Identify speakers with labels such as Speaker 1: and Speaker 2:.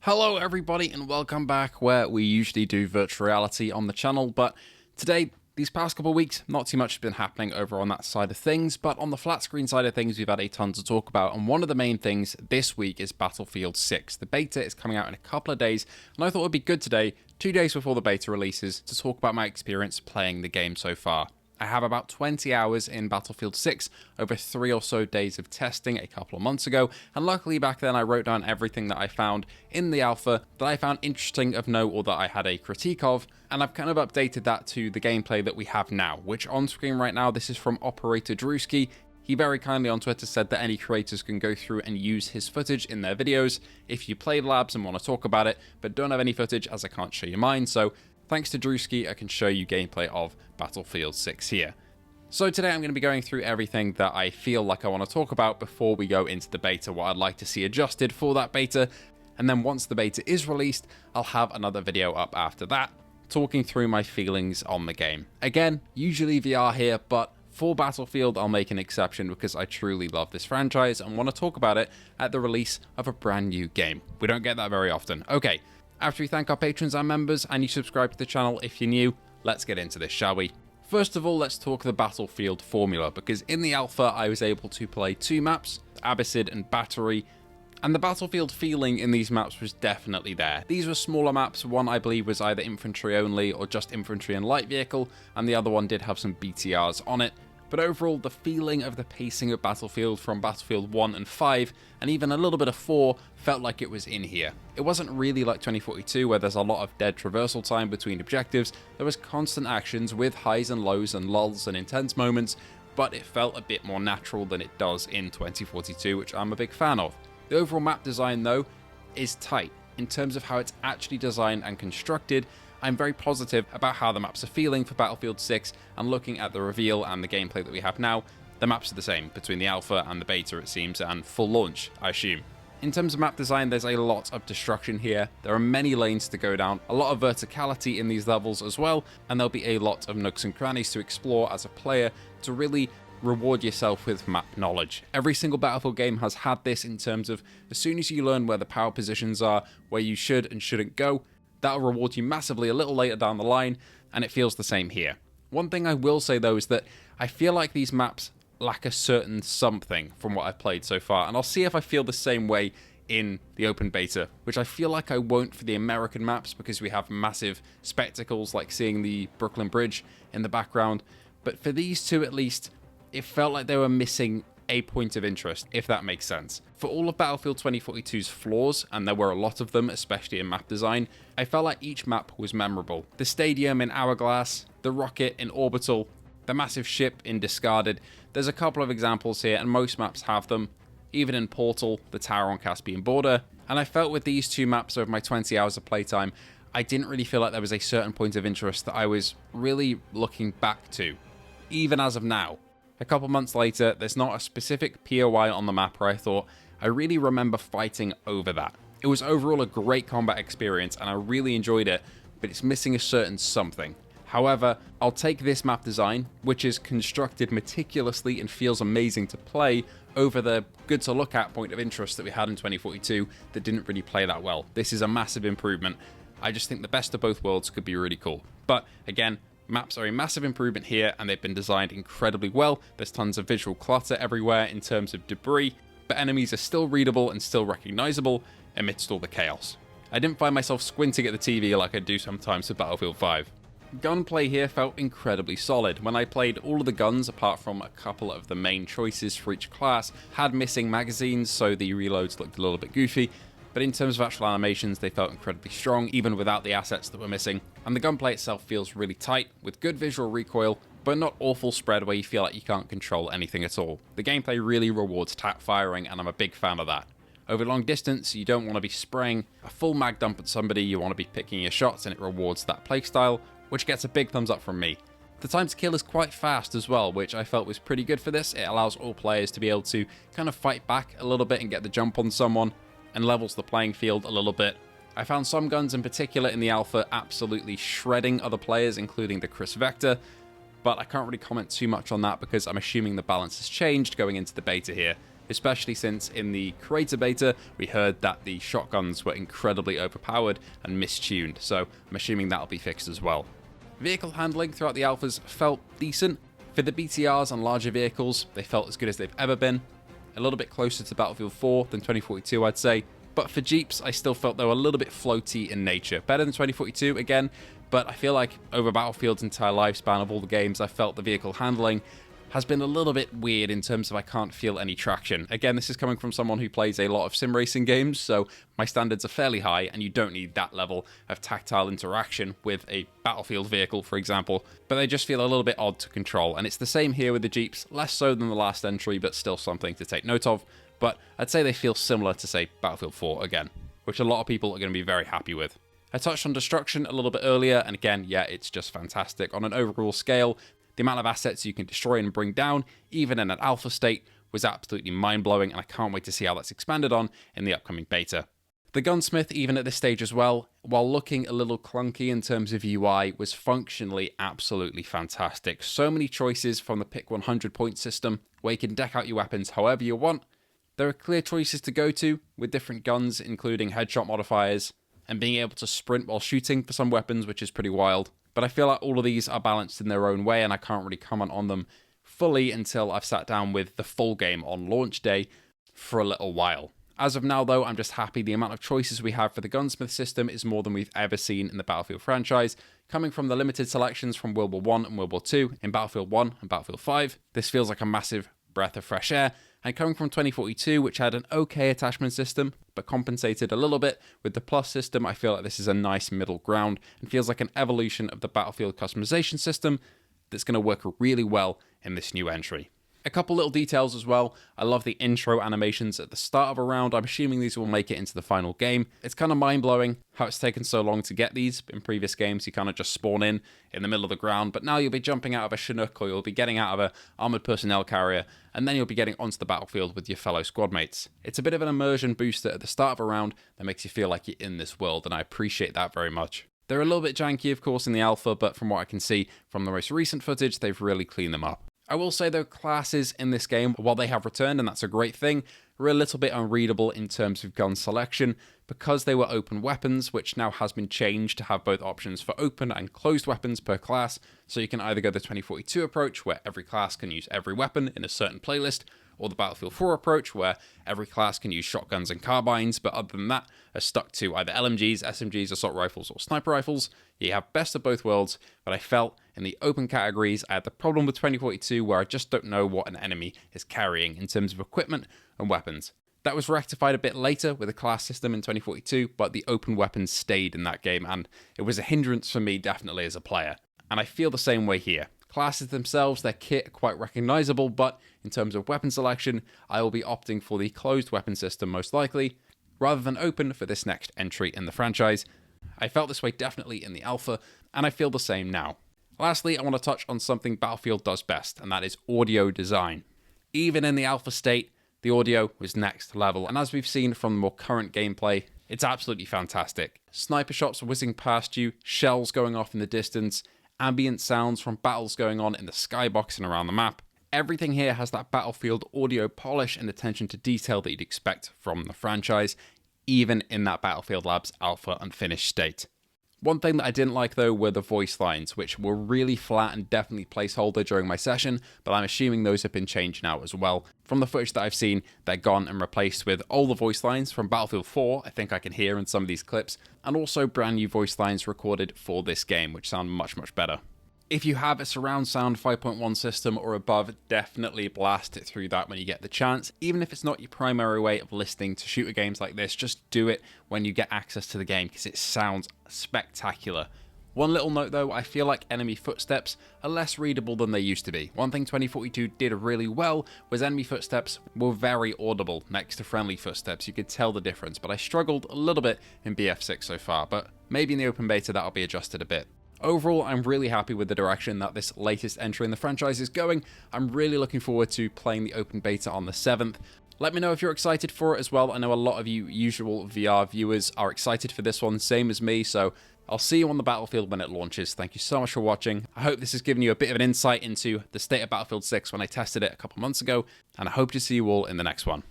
Speaker 1: Hello everybody and welcome back where we usually do virtual reality on the channel, but today, these past couple of weeks, not too much has been happening over on that side of things, but on the flat screen side of things we've had a ton to talk about, and one of the main things this week is Battlefield 6. The beta is coming out in a couple of days, and I thought it would be good today, 2 days before the beta releases, to talk about my experience playing the game so far. I have about 20 hours in Battlefield 6 over 3 or so days of testing a couple of months ago, and luckily back then I wrote down everything that I found in the alpha that I found interesting of note or that I had a critique of, and I've kind of updated that to the gameplay that we have now, which on screen right now, this is from Operator Drewski. He very kindly on Twitter said that any creators can go through and use his footage in their videos if you played labs and want to talk about it, but don't have any footage as I can't show you mine, so thanks to Drewski, I can show you gameplay of Battlefield 6 here. So today I'm going to be going through everything that I feel like I want to talk about before we go into the beta, what I'd like to see adjusted for that beta, and then once the beta is released, I'll have another video up after that, talking through my feelings on the game. Again, usually VR here, but for Battlefield I'll make an exception because I truly love this franchise and want to talk about it at the release of a brand new game. We don't get that very often. Okay. After we thank our patrons and members, and you subscribe to the channel if you're new, let's get into this, shall we? First of all, let's talk the Battlefield formula, because in the alpha I was able to play 2 maps, Abbasid and Battery, and the Battlefield feeling in these maps was definitely there. These were smaller maps, one I believe was either infantry only or just infantry and light vehicle, and the other one did have some BTRs on it. But overall, the feeling of the pacing of Battlefield from Battlefield 1 and 5, and even a little bit of 4, felt like it was in here. It wasn't really like 2042 where there's a lot of dead traversal time between objectives. There was constant actions with highs and lows and lulls and intense moments, but it felt a bit more natural than it does in 2042, which I'm a big fan of. The overall map design though is tight. In terms of how it's actually designed and constructed, I'm very positive about how the maps are feeling for Battlefield 6, and looking at the reveal and the gameplay that we have now, the maps are the same between the alpha and the beta it seems, and full launch, I assume. In terms of map design, there's a lot of destruction here, there are many lanes to go down, a lot of verticality in these levels as well, and there'll be a lot of nooks and crannies to explore as a player to really reward yourself with map knowledge. Every single Battlefield game has had this in terms of as soon as you learn where the power positions are, where you should and shouldn't go, that'll reward you massively a little later down the line, and it feels the same here. One thing I will say though is that I feel like these maps lack a certain something from what I've played so far, and I'll see if I feel the same way in the open beta, which I feel like I won't for the American maps because we have massive spectacles like seeing the Brooklyn Bridge in the background, but for these two at least, it felt like they were missing a point of interest, if that makes sense. For all of Battlefield 2042's flaws, and there were a lot of them, especially in map design, I felt like each map was memorable. The stadium in Hourglass, the rocket in Orbital, the massive ship in Discarded. There's a couple of examples here, and most maps have them. Even in Portal, the tower on Caspian Border. And I felt with these 2 maps over my 20 hours of playtime, I didn't really feel like there was a certain point of interest that I was really looking back to, even as of now. A couple months later, there's not a specific POI on the map where I thought, I really remember fighting over that. It was overall a great combat experience and I really enjoyed it, but it's missing a certain something. However, I'll take this map design, which is constructed meticulously and feels amazing to play, over the good to look at point of interest that we had in 2042 that didn't really play that well. This is a massive improvement. I just think the best of both worlds could be really cool. But again, maps are a massive improvement here and they've been designed incredibly well. There's tons of visual clutter everywhere in terms of debris, but enemies are still readable and still recognizable amidst all the chaos. I didn't find myself squinting at the TV like I do sometimes with Battlefield 5. Gunplay here felt incredibly solid. When I played, all of the guns, apart from a couple of the main choices for each class, had missing magazines, so the reloads looked a little bit goofy. But in terms of actual animations, they felt incredibly strong, even without the assets that were missing. And the gunplay itself feels really tight, with good visual recoil, but not awful spread where you feel like you can't control anything at all. The gameplay really rewards tap firing, and I'm a big fan of that. Over long distance, you don't want to be spraying a full mag dump at somebody, you want to be picking your shots, and it rewards that playstyle, which gets a big thumbs up from me. The time to kill is quite fast as well, which I felt was pretty good for this. It allows all players to be able to kind of fight back a little bit and get the jump on someone, and levels the playing field a little bit. I found some guns in particular in the alpha absolutely shredding other players, including the Chris Vector, but I can't really comment too much on that because I'm assuming the balance has changed going into the beta here. especially since in the creator beta we heard that the shotguns were incredibly overpowered and mistuned, so I'm assuming that'll be fixed as well. Vehicle handling throughout the alphas felt decent. For the BTRs and larger vehicles, they felt as good as they've ever been. A little bit closer to Battlefield 4 than 2042, I'd say. But for Jeeps, I still felt they were a little bit floaty in nature. Better than 2042, again, but I feel like over Battlefield's entire lifespan of all the games, I felt the vehicle handling has been a little bit weird in terms of I can't feel any traction. Again, this is coming from someone who plays a lot of sim racing games, so my standards are fairly high, and you don't need that level of tactile interaction with a Battlefield vehicle, for example, but they just feel a little bit odd to control, and it's the same here with the Jeeps, less so than the last entry, but still something to take note of. But I'd say they feel similar to, say, Battlefield 4 again, which a lot of people are going to be very happy with. I touched on destruction a little bit earlier, and again, yeah, it's just fantastic. On an overall scale, the amount of assets you can destroy and bring down, even in an alpha state, was absolutely mind-blowing, and I can't wait to see how that's expanded on in the upcoming beta. The Gunsmith, even at this stage as well, while looking a little clunky in terms of UI, was functionally absolutely fantastic. So many choices from the pick 100 point system, where you can deck out your weapons however you want. There are clear choices to go to, with different guns, including headshot modifiers, and being able to sprint while shooting for some weapons, which is pretty wild. But I feel like all of these are balanced in their own way, and I can't really comment on them fully until I've sat down with the full game on launch day for a little while. As of now, though, I'm just happy the amount of choices we have for the Gunsmith system is more than we've ever seen in the Battlefield franchise, coming from the limited selections from World War 1 and World War 2 in Battlefield 1 and Battlefield 5. This feels like a massive breath of fresh air, and coming from 2042, which had an okay attachment system, but compensated a little bit with the Plus system, I feel like this is a nice middle ground, and feels like an evolution of the Battlefield customization system that's going to work really well in this new entry. A couple little details as well. I love the intro animations at the start of a round. I'm assuming these will make it into the final game. It's kind of mind-blowing how it's taken so long to get these. In previous games, you kind of just spawn in the middle of the ground, but now you'll be jumping out of a Chinook, or you'll be getting out of a armored personnel carrier, and then you'll be getting onto the battlefield with your fellow squad mates. It's a bit of an immersion booster at the start of a round that makes you feel like you're in this world, and I appreciate that very much. They're a little bit janky, of course, in the alpha, but from what I can see from the most recent footage, they've really cleaned them up. I will say, though, classes in this game, while they have returned, and that's a great thing, are a little bit unreadable in terms of gun selection, because they were open weapons, which now has been changed to have both options for open and closed weapons per class, so you can either go the 2042 approach, where every class can use every weapon in a certain playlist, or the Battlefield 4 approach, where every class can use shotguns and carbines, but other than that, are stuck to either LMGs, SMGs, assault rifles, or sniper rifles. You have best of both worlds, but I felt in the open categories, I had the problem with 2042 where I just don't know what an enemy is carrying in terms of equipment and weapons. That was rectified a bit later with a class system in 2042, but the open weapons stayed in that game, and it was a hindrance for me definitely as a player. And I feel the same way here. Classes themselves, their kit are quite recognizable, but in terms of weapon selection, I will be opting for the closed weapon system most likely, rather than open for this next entry in the franchise. I felt this way definitely in the alpha, and I feel the same now. Lastly, I want to touch on something Battlefield does best, and that is audio design. Even in the alpha state, the audio was next level, and as we've seen from the more current gameplay, it's absolutely fantastic. Sniper shots whizzing past you, shells going off in the distance, ambient sounds from battles going on in the skybox and around the map. Everything here has that Battlefield audio polish and attention to detail that you'd expect from the franchise, even in that Battlefield Labs alpha unfinished state. One thing that I didn't like, though, were the voice lines, which were really flat and definitely placeholder during my session, but I'm assuming those have been changed now as well. From the footage that I've seen, they're gone and replaced with all the voice lines from Battlefield 4, I think I can hear in some of these clips, and also brand new voice lines recorded for this game, which sound much, much better. If you have a surround sound 5.1 system or above, definitely blast it through that when you get the chance. Even if it's not your primary way of listening to shooter games like this, just do it when you get access to the game because it sounds spectacular. One little note though, I feel like enemy footsteps are less readable than they used to be. One thing 2042 did really well was enemy footsteps were very audible next to friendly footsteps. You could tell the difference, but I struggled a little bit in BF6 so far, but maybe in the open beta that'll be adjusted a bit. Overall, I'm really happy with the direction that this latest entry in the franchise is going. I'm really looking forward to playing the open beta on the 7th. Let me know if you're excited for it as well. I know a lot of you usual VR viewers are excited for this one, same as me, so I'll see you on the battlefield when it launches. Thank you so much for watching. I hope this has given you a bit of an insight into the state of Battlefield 6 when I tested it a couple months ago, and I hope to see you all in the next one.